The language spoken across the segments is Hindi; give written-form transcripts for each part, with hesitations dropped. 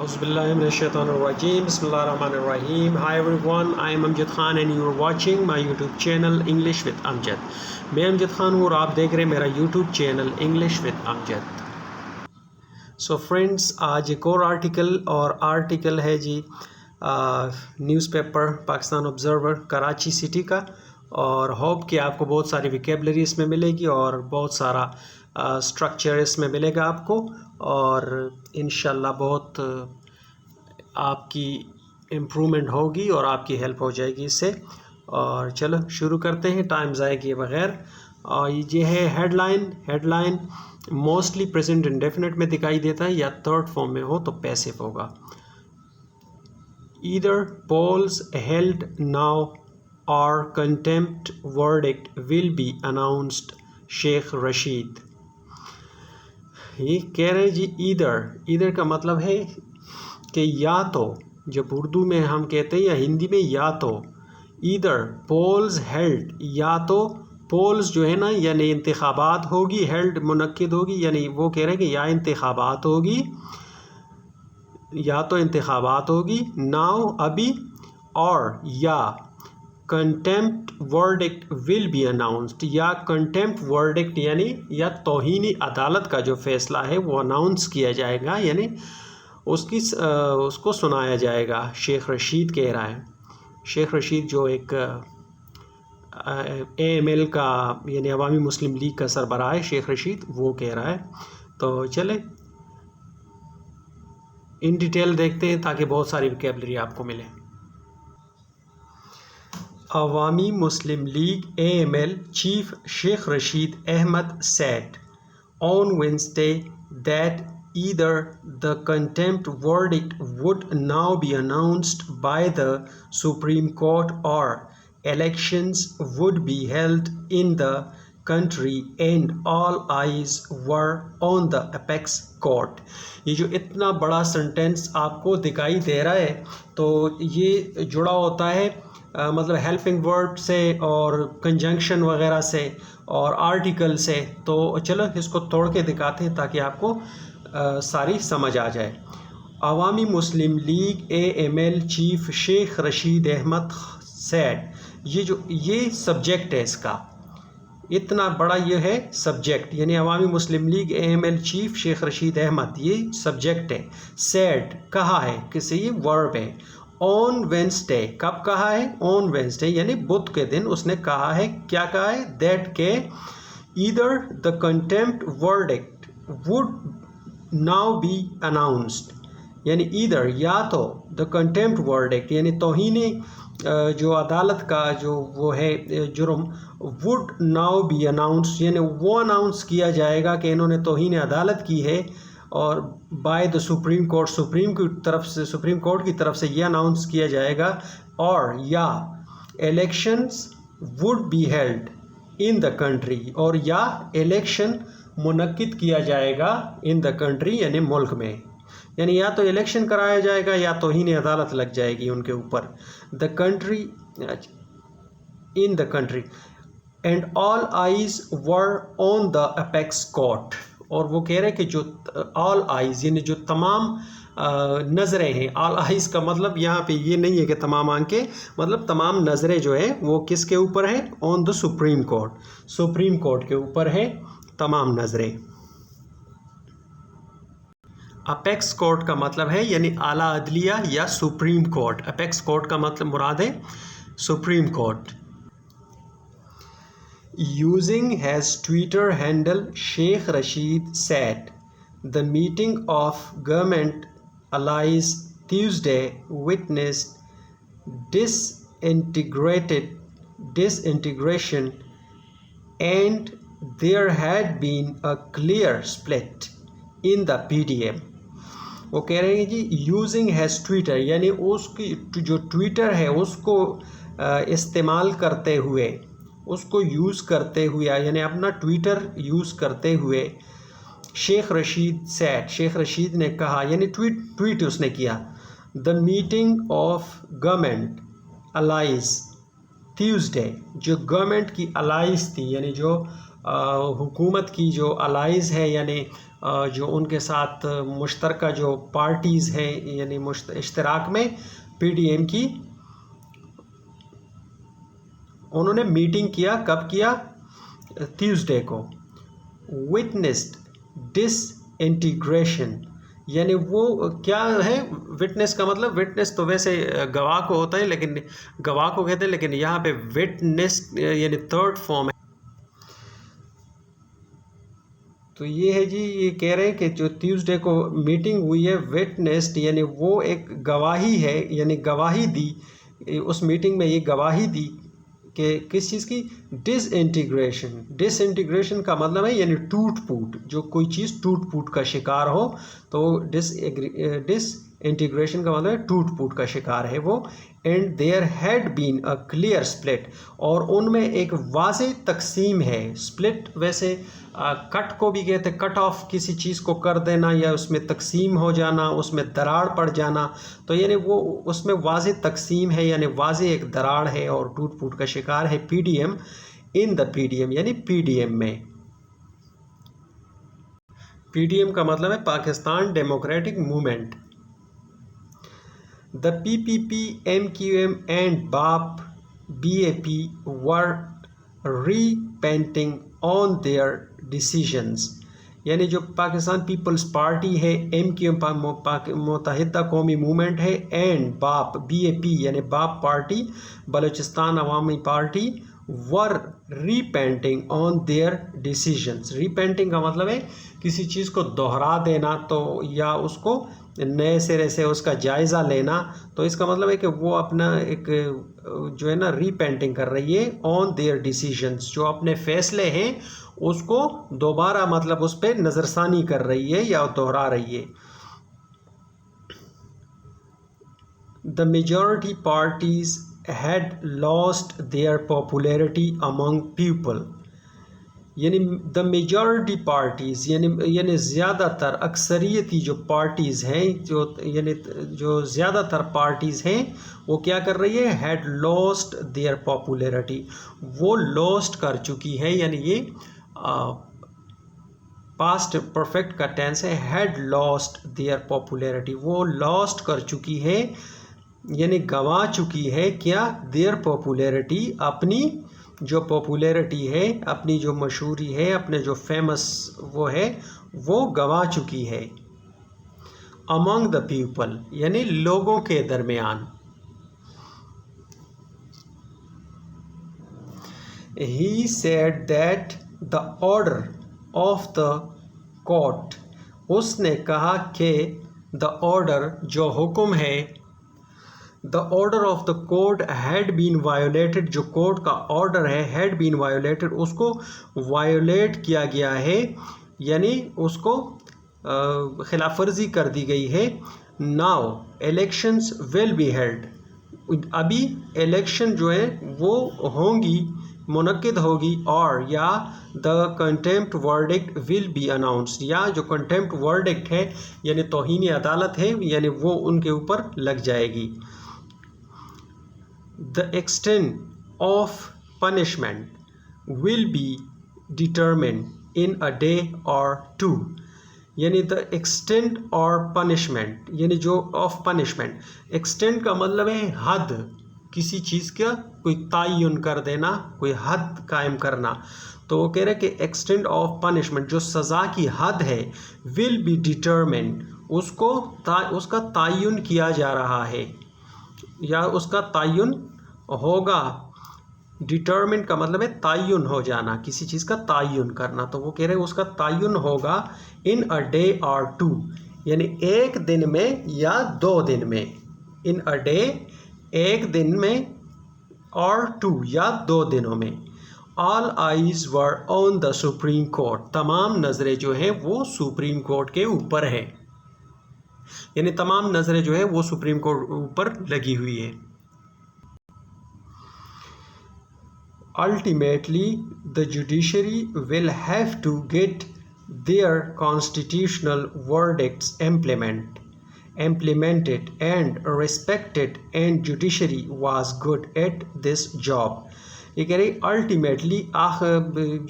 Auzubillahiminash-shaytanir-rajeem. Bismillahir-rahmanir-rahim. Hi everyone, I am Amjad Khan and you are watching my YouTube channel English with Amjad. मैं अमजद खान हूँ और आप देख रहे हैं मेरा YouTube channel English with Amjad. So friends, आज एक और आर्टिकल है जी newspaper Pakistan Observer Karachi city का, और होप कि आपको बहुत सारी विकेबलरी इसमें मिलेगी और बहुत सारा स्ट्रक्चर इसमें मिलेगा आपको, और इंशाल्लाह बहुत आपकी इम्प्रूवमेंट होगी और आपकी हेल्प हो जाएगी इससे। और चलो शुरू करते हैं टाइम ज़ाया किए बगैर। और ये है हेडलाइन मोस्टली प्रेजेंट इंडेफिनिट में दिखाई देता है या थर्ड फॉर्म में हो तो पैसिव होगा। ईदर पोल्स हेल्ड नाउ और contempt verdict will be announced Sheikh Rashid. ये कह रहे हैं जी ईदर का मतलब है कि या तो, जब उर्दू में हम कहते हैं या हिंदी में या तो, ईदर पोल्स हेल्ड, या तो पोल्स जो है ना यानी इंतखाबात होगी, हेल्ड मुनक्किद होगी, यानी वो कह रहे हैं कि या इंतखाबात होगी या तो इंतखाबात होगी, नाउ अभी, और या contempt verdict will be announced, या कंटेम्प्ट वर्डिक्ट यानी या तौहीनी अदालत का जो फैसला है वो अनाउंस किया जाएगा, यानी उसको सुनाया जाएगा। शेख रशीद कह रहा है, शेख रशीद जो एक AML का यानी अवामी मुस्लिम लीग का सरबराह है शेख रशीद, वो कह रहा है। तो चले इन डिटेल देखते हैं ताकि बहुत सारी वोकैबुलरी आपको मिले। Awami Muslim League AML chief Sheikh Rashid Ahmad said on Wednesday that either the contempt verdict would now be announced by the Supreme Court or elections would be held in the country and all eyes were on the apex court। ये जो इतना बड़ा सेंटेंस आपको दिखाई दे रहा है तो ये जुड़ा होता है मतलब हेल्पिंग वर्ड से और कंजंक्शन वगैरह से और आर्टिकल से। तो चलो इसको तोड़ के दिखाते हैं ताकि आपको सारी समझ आ जाए। Awami Muslim League AML chief Sheikh Rashid Ahmad said, ये सब्जेक्ट है इसका, इतना बड़ा ये है सब्जेक्ट, यानी Awami Muslim League AML chief Sheikh Rashid Ahmad, ये सब्जेक्ट है। सैड कहा है, किसी ये वर्ब है। ऑन वेंसडे, कब कहा है? ऑन वेंसडे यानी बुध के दिन उसने कहा है। क्या कहा है? दैट के either the contempt verdict would now B announced, यानी ईदर या तो द कंटेम्प्ट वर्डिक्ट यानी तौहीनी जो अदालत का जो वो है जुर्म, वुड नाउ बी अनाउंस्ड यानी वो अनाउंस किया जाएगा कि इन्होंने तौहीन अदालत की है, और by the supreme court, supreme court की तरफ से ये अनाउंस किया जाएगा, और या elections would be held in the country, और या इलेक्शन मुनक्किद किया जाएगा इन द कंट्री यानी मुल्क में, यानी या तो इलेक्शन कराया जाएगा या तौहीन अदालत लग जाएगी उनके ऊपर। The country, in the country, and all eyes were on the apex court, और वो कह रहे हैं कि जो ऑल आइज यानी जो तमाम नज़रें हैं, ऑल आइज का मतलब यहाँ पे ये नहीं है कि तमाम आंखें, मतलब तमाम नज़रें जो है वो किसके ऊपर है? On the supreme court, supreme court के ऊपर है तमाम नज़रें। अपेक्स कोर्ट का मतलब है यानी आला अदलिया या सुप्रीम कोर्ट। अपेक्स कोर्ट का मतलब मुराद है supreme court. Using his Twitter handle, Sheikh Rashid said the meeting of government allies Tuesday witnessed disintegration and there had been a clear split in the PDM। वो कह रहे हैं जी यूजिंग हैज़ ट्विटर यानी उसकी जो ट्विटर है उसको इस्तेमाल करते हुए, उसको यूज़ करते हुए यानी अपना ट्विटर यूज़ करते हुए, शेख रशीद सैड, शेख रशीद ने कहा यानी ट्वीट उसने किया, the meeting of government allies Tuesday, जो गवर्नमेंट की अलाइज थी यानी जो हुकूमत की जो अलाइज़ है यानी जो उनके साथ मुश्तरका जो पार्टीज़ हैं यानी इश्तराक में पीडीएम की, उन्होंने मीटिंग किया। कब किया? ट्यूसडे को। विटनेस्ड डिसइंटीग्रेशन, यानी वो क्या है? विटनेस का मतलब, विटनेस तो वैसे गवाह को होता है, लेकिन गवाह को कहते हैं, लेकिन यहाँ पे विटनेस यानी थर्ड फॉर्म है। तो ये है जी, ये कह रहे हैं कि जो ट्यूसडे को मीटिंग हुई है, विटनेस्ड यानी वो एक गवाही है, यानी गवाही दी उस मीटिंग में, ये गवाही दी कि किस चीज़ की? डिसइंटीग्रेशन। डिसइंटीग्रेशन का मतलब है यानी टूट फूट, जो कोई चीज़ टूट फूट का शिकार हो तो डिसइंटीग्रेशन का मतलब है टूट फूट का शिकार है वो। And there had been a clear split, और उनमें एक वाज़ेह तकसीम है। स्प्लिट वैसे कट को भी कहते हैं, कट ऑफ किसी चीज़ को कर देना या उसमें तकसीम हो जाना, उसमें दरार पड़ जाना, तो यानी वो उसमें वाज़ेह तकसीम है, यानी वाज़ेह एक दरार है और टूट फूट का शिकार है पीडीएम। इन द पीडीएम यानी पीडीएम में। पीडीएम का मतलब है Pakistan Democratic Movement. The PPP, MQM and BAP BAP were repenting on their decisions, यानी जो पाकिस्तान पीपल्स पार्टी है, एमक्यूएम मुत्तहिदा कौमी मूवमेंट है, एंड बाप बीएपी यानी BAP party Balochistan Awami party, were repenting on their decisions. Repenting का मतलब है किसी चीज़ को दोहरा देना, तो या उसको नए सिरे से उसका जायज़ा लेना, तो इसका मतलब है कि वो अपना एक जो है ना रीपेंटिंग कर रही है ऑन देयर डिसीजंस, जो अपने फैसले हैं उसको दोबारा मतलब उस पर नज़रसानी कर रही है या दोहरा रही है। The majority parties had lost their popularity among people, यानी द मेजॉरिटी पार्टीज़ यानी ज़्यादातर अक्सरियती जो पार्टीज़ हैं, जो यानी जो ज़्यादातर पार्टीज़ हैं वो क्या कर रही है? हैड लॉस्ट देयर पॉपुलैरिटी, वो लॉस्ट कर चुकी है, यानी ये पास्ट परफेक्ट का टेंस है। हैड लॉस्ट देयर पॉपुलैरिटी, वो लॉस्ट कर चुकी है यानी गंवा चुकी है क्या? देयर पॉपुलैरिटी, अपनी जो पॉपुलैरिटी है, अपनी जो मशहूरी है, अपने जो फेमस वो है, वो गंवा चुकी है। अमंग द पीपल यानी लोगों के दरमियान। He said that the order of the court, उसने कहा कि द ऑर्डर जो हुक्म है, the order of the court had been violated, जो कोर्ट का ऑर्डर है हैड बीन वायोलेटेड, उसको वायोलेट किया गया है, यानी उसको खिलाफ वर्जी कर दी गई है। Now elections will be held, अभी इलेक्शन जो है वो होंगी, मुनक्किद होगी, और या the contempt verdict will be announced, या जो कंटेम्प्ट वर्डिक्ट है यानी तौहीन अदालत है, यानी वो उनके ऊपर लग जाएगी। The extent of punishment will be determined in a day or two, यानी द एक्सटेंट और पनिशमेंट यानी जो ऑफ पनिशमेंट, एक्सटेंट का मतलब है हद, किसी चीज़ का कोई तयन कर देना, कोई हद कायम करना, तो वो कह रहे कि एक्सटेंट ऑफ पनिशमेंट जो सज़ा की हद है, विल बी डिटरमिन्ड, उसका तयन किया जा रहा है या उसका तयन होगा। डिटरमिन का मतलब है तयन हो जाना, किसी चीज़ का तयन करना, तो वो कह रहे हैं उसका तयन होगा इन अ डे और टू, यानी एक दिन में या 2 दिन में। इन अ डे एक दिन में, और 2 या 2 दिनों में। All eyes were on the supreme court, तमाम नज़रें जो हैं वो सुप्रीम कोर्ट के ऊपर है, यानी तमाम नज़रें जो है वो सुप्रीम कोर्ट ऊपर लगी हुई है। Ultimately, the judiciary will have to get their constitutional verdicts implemented and respected, and judiciary was good at this job, ये कह रही अल्टीमेटली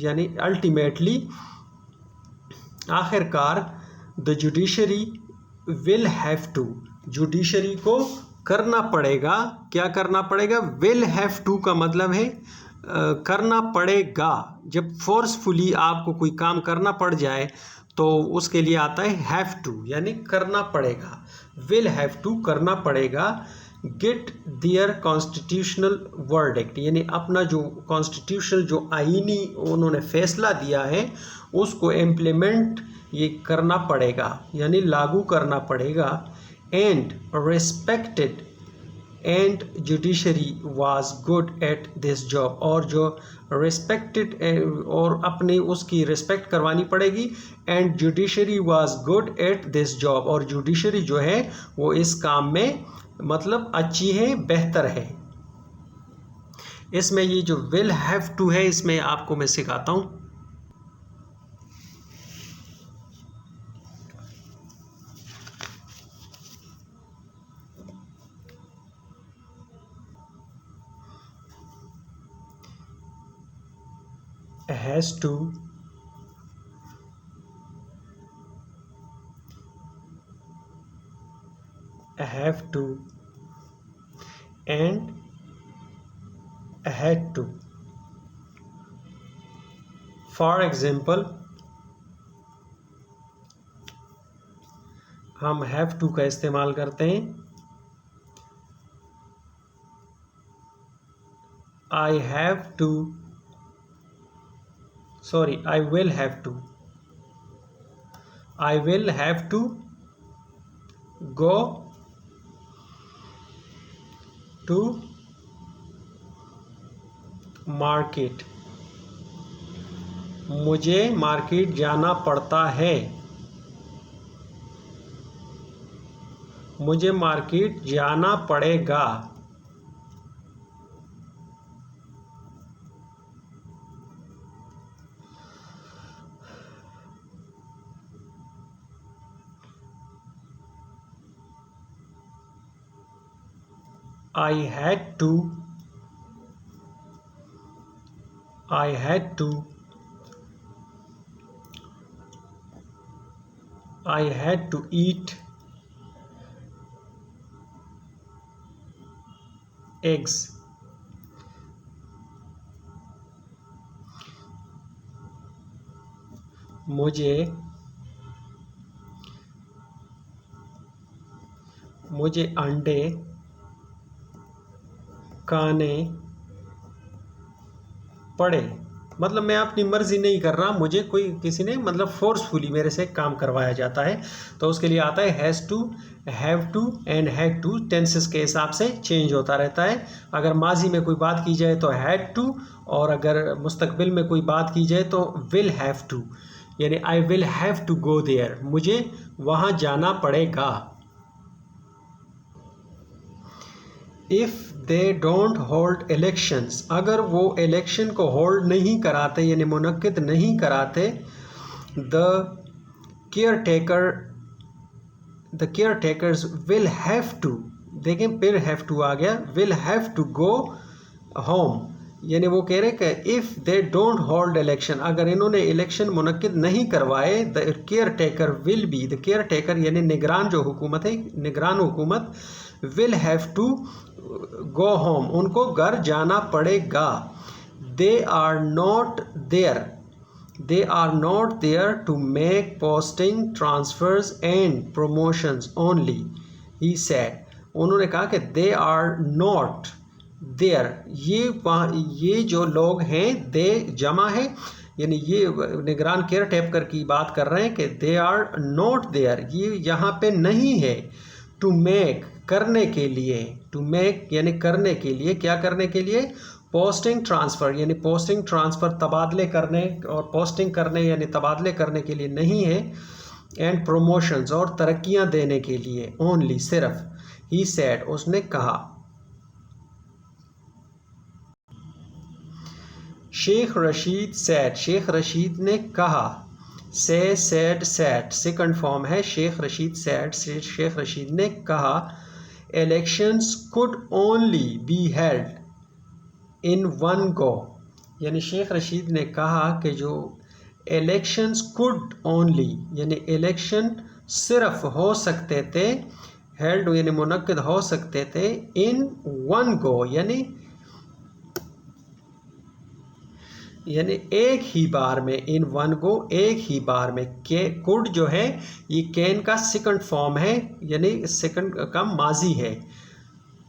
यानी अल्टीमेटली आखिरकार the judiciary will have to, judiciary को करना पड़ेगा। क्या करना पड़ेगा? विल हैव टू का मतलब है करना पड़ेगा। जब फोर्सफुली आपको कोई काम करना पड़ जाए तो उसके लिए आता है हैव टू, यानी करना पड़ेगा। विल हैव टू करना पड़ेगा। गेट देयर कॉन्स्टिट्यूशनल वर्डिक्ट, यानी अपना जो कॉन्स्टिट्यूशनल जो आईनी उन्होंने फैसला दिया है उसको इम्प्लीमेंट ये करना पड़ेगा, यानी लागू करना पड़ेगा। And respected and judiciary was good at this job, और जो रिस्पेक्टेड और अपनी उसकी रिस्पेक्ट करवानी पड़ेगी। And judiciary was good at this job, और जुडिशरी जो है वो इस काम में मतलब अच्छी है, बेहतर है। इसमें ये जो विल हैव टू है इसमें आपको मैं सिखाता हूँ। has to, have to, and had to. For example, हम have to का इस्तेमाल करते हैं। I have to, sorry, I will have to, I will have to go to market, मुझे मार्केट जाना पड़ता है, मुझे मार्केट जाना पड़ेगा। I had to, I had to, I had to eat eggs, मुझे अंडे खाने पड़े। मतलब मैं अपनी मर्जी नहीं कर रहा, मुझे कोई किसी ने मतलब फोर्सफुली मेरे से काम करवाया जाता है, तो उसके लिए आता है has to, have to and had to. Tenses के हिसाब से चेंज होता रहता है। अगर माजी में कोई बात की जाए तो हैड टू, और अगर मुस्तकबिल में कोई बात की जाए तो विल हैव टू, यानी I will have to go there, मुझे वहाँ जाना पड़ेगा। If they don't hold elections, अगर वो इलेक्शन को होल्ड नहीं कराते यानी मुनक्किद नहीं कराते, the caretakers will have to, देखें फिर हैव टू आ गया, will have to go home, यानी वो कह रहे कि if they don't hold election, अगर इन्होंने इलेक्शन मुनक्किद नहीं करवाए, the caretaker will be, the caretaker यानी निगरान जो हुकूमत है, निगरान हुकूमत, will have to go home, उनको घर जाना पड़ेगा। They are not there to make posting transfers and promotions only, he said, उन्होंने कहा कि दे आर नॉट देयर, ये जो लोग हैं, दे जमा है, यानी ये निगरान केयर टेकर की बात कर रहे हैं कि दे आर नॉट देयर, ये यहाँ पे नहीं है। टू मेक करने के लिए, टू मेक यानी करने के लिए, क्या करने के लिए? पोस्टिंग ट्रांसफ़र, यानी पोस्टिंग ट्रांसफ़र तबादले करने, और पोस्टिंग करने यानी तबादले करने के लिए नहीं है। एंड प्रमोशंस, और तरक्कियां देने के लिए, ओनली सिर्फ। ही सेड, उसने कहा। शेख रशीद सेड, शेख रशीद ने कहा। से, सेड, सेड सेकंड फॉर्म है। शेख रशीद सेड, शेख रशीद ने कहा। Elections could only be held, in one go, यानी शेख रशीद ने कहा कि जो इलेक्शंस कुड ओनली, यानी इलेक्शन सिर्फ हो सकते थे, हेल्ड यानी मुनक्किद हो सकते थे, इन वन गो यानी एक ही बार में, इन वन गो एक ही बार में। के कुड जो है ये कैन का सेकंड फॉर्म है, यानी सेकंड का माजी है।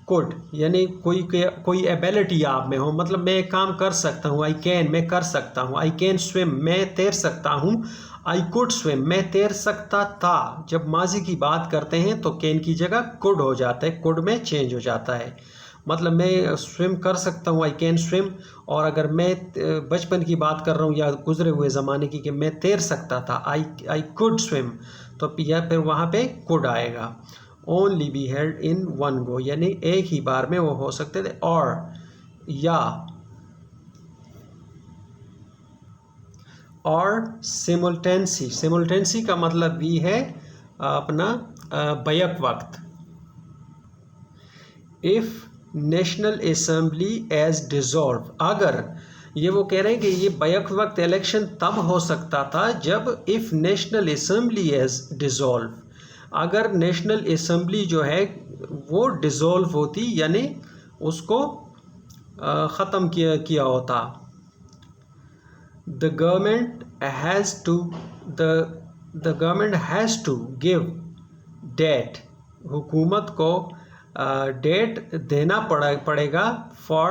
कुड यानी कोई एबिलिटी आप में हो, मतलब मैं एक काम कर सकता हूँ, आई कैन मैं कर सकता हूँ, आई कैन स्विम मैं तैर सकता हूँ, आई कुड स्विम मैं तैर सकता था। जब माजी की बात करते हैं तो कैन की जगह कुड हो जाता है, कुड में चेंज हो जाता है, मतलब मैं स्विम कर सकता हूँ, आई कैन स्विम। और अगर मैं बचपन की बात कर रहा हूँ या गुजरे हुए ज़माने की कि मैं तैर सकता था, आई कुड स्विम, तो या फिर वहाँ पे कुड आएगा। Only be held in one go, यानी एक ही बार में वो हो सकते थे। और या और सिमुल्टेंसी, सिमुल्टेंसी का मतलब भी है अपना बैक वक्त। If national assembly is dissolve, अगर ये वो कह रहे हैं कि ये बैक वक्त इलेक्शन तब हो सकता था जब if national assembly is dissolve, अगर नेशनल असम्बली जो है वो डिज़ोल्व होती, यानी उसको ख़त्म किया होता। The government has to give date, हुकूमत को डेट देना पड़ेगा for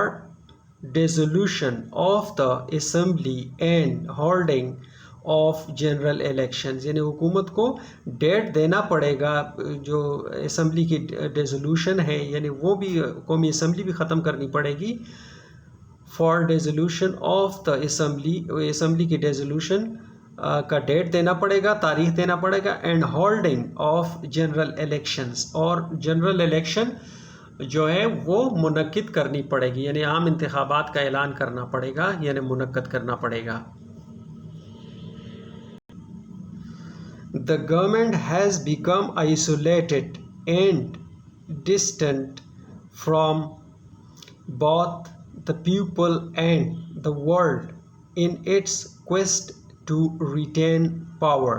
dissolution of the assembly and holding of general elections, यानी हुकूमत को डेट देना पड़ेगा जो असम्बली की डिसोल्यूशन है, यानी वो भी कौमी असम्बली भी ख़त्म करनी पड़ेगी। For dissolution of the assembly की डिसोल्यूशन का डेट देना पड़ेगा, तारीख देना पड़ेगा। And holding of general elections, और जनरल इलेक्शन जो है वो मुनक्किद करनी पड़ेगी, यानी आम इंतखाबात का ऐलान करना पड़ेगा, यानी मुनक्किद करना पड़ेगा। The government has become isolated and distant from both the people and the world in its quest to retain power.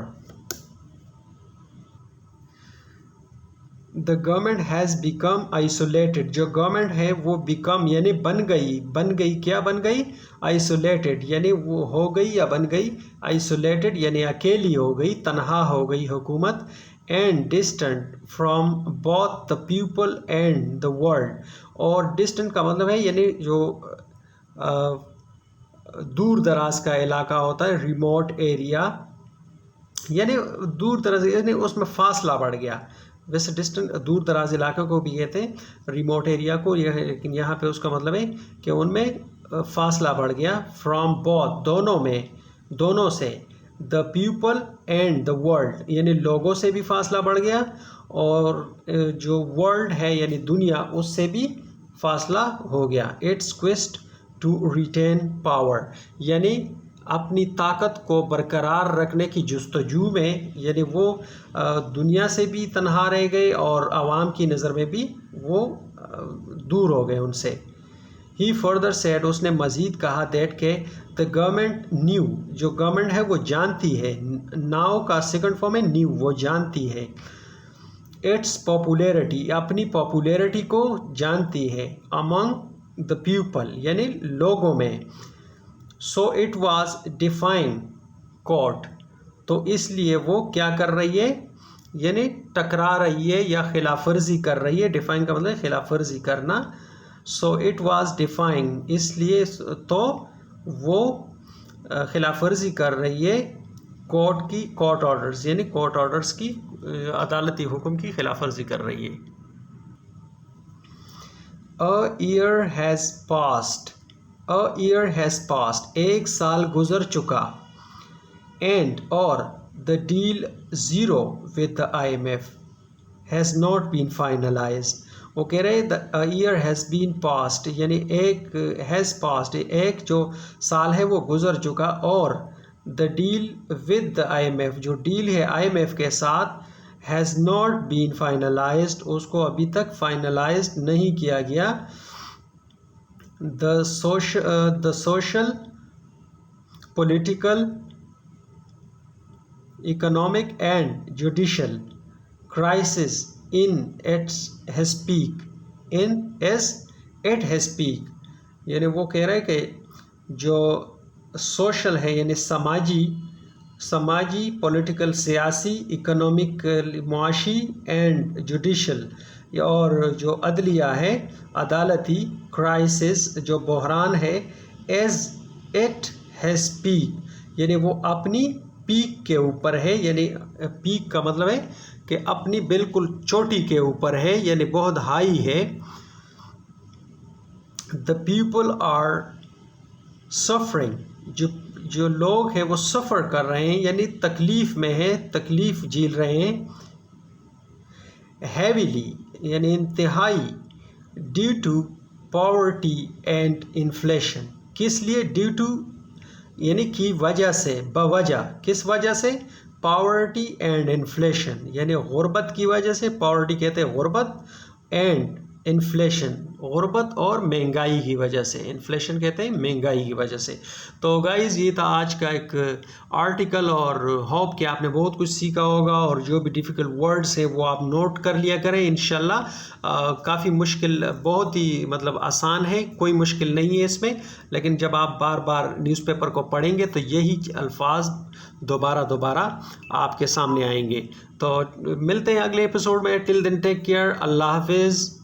The government has become isolated, जो गवर्नमेंट है वो become यानी बन गई, क्या बन गई? isolated यानी वो हो गई या बन गई, isolated यानी अकेली हो गई, तन्हा हो गई हुकूमत, and distant from both the people and the world, और distant का मतलब है यानी जो दूर दराज का इलाका होता है, रिमोट एरिया, यानी दूर दराज यानी उसमें फासला बढ़ गया। वैसे डिस्टेंट दूर दराज इलाकों को भी कहते हैं रिमोट एरिया को, यह लेकिन यहाँ पे उसका मतलब है कि उनमें फासला बढ़ गया। फ्रॉम बोथ दोनों में, दोनों से, the people and the world यानी लोगों से भी फासला बढ़ गया, और जो वर्ल्ड है यानी दुनिया उससे भी फासला हो गया। Its quest to retain power यानी अपनी ताकत को बरकरार रखने की जुस्तजू में, यानी वो दुनिया से भी तन्हा रह गए और आवाम की नज़र में भी वो दूर हो गए उनसे। ही फर्दर सेड, उसने मज़ीद कहा, दैट के द गवर्नमेंट न्यू, जो गवर्नमेंट है वो जानती है, नाउ का सेकंड फॉर्म है न्यू, वो जानती है, इट्स पॉपुलैरिटी अपनी पॉपुलैरिटी को जानती है, अमंग द पीपल यानी लोगों में। So it was define court, तो इसलिए वो क्या कर रही है, यानी टकरा रही है या खिलाफ वर्जी कर रही है। डिफाइन का मतलब खिलाफ वर्जी करना। सो इट वाज डिफाइन, इसलिए तो वो खिलाफ वर्जी कर रही है कोर्ट ऑर्डर्स, यानी कोर्ट ऑर्डर्स की, अदालती हुक्म की खिलाफ वर्जी कर रही है। अ ईयर हैज़ पास्ड, एक साल गुजर चुका, एंड और the deal zero with the IMF has not been finalised. वो कह रहे the year has been passed यानी एक हैज़ पास्ड, एक जो साल है वो गुजर चुका, और the deal with the IMF, जो डील है IMF के साथ, हैज़ नॉट बीन फाइनलाइज्ड, उसको अभी तक फाइनलाइज्ड नहीं किया गया। the social, political, economic and judicial crisis it has peak यानी वो कह रहा है कि जो सोशल है यानी समाजी पॉलिटिकल सियासी, इकोनॉमिक मुआशी एंड जुडिशल और जो अदलिया है अदालती क्राइसिस जो बहरान है एज इट हैज़ पीक यानी वो अपनी पीक के ऊपर है यानी पीक का मतलब है कि अपनी बिल्कुल चोटी के ऊपर है यानी बहुत हाई है। द पीपल आर सफरिंग जो लोग हैं वो सफ़र कर रहे हैं यानी तकलीफ़ में है, तकलीफ़ झेल रहे हैं। हैवीली यानी इंतहाई, due to poverty and inflation किस लिए, ड्यू टू यानी की वजह से, बवजह, किस वजह से, पॉवर्टी एंड इन्फ्लेशन यानी गुर्बत की वजह से, पॉवर्टी कहते हैं गुर्बत एंड इन्फ्लेशन गुर्बत और महंगाई की वजह से, इन्फ्लेशन कहते हैं महंगाई की वजह से। तो गाइज़ ये था आज का एक आर्टिकल और होप कि आपने बहुत कुछ सीखा होगा और जो भी डिफ़िकल्ट वर्ड्स हैं वो आप नोट कर लिया करें इंशाल्लाह। काफ़ी मुश्किल, बहुत ही मतलब आसान है, कोई मुश्किल नहीं है इसमें, लेकिन जब आप बार बार न्यूज़पेपर को पढ़ेंगे तो यही अल्फाज दोबारा आपके सामने आएंगे। तो मिलते हैं अगले एपिसोड में। टिल देन टेक केयर, अल्लाह हाफिज़।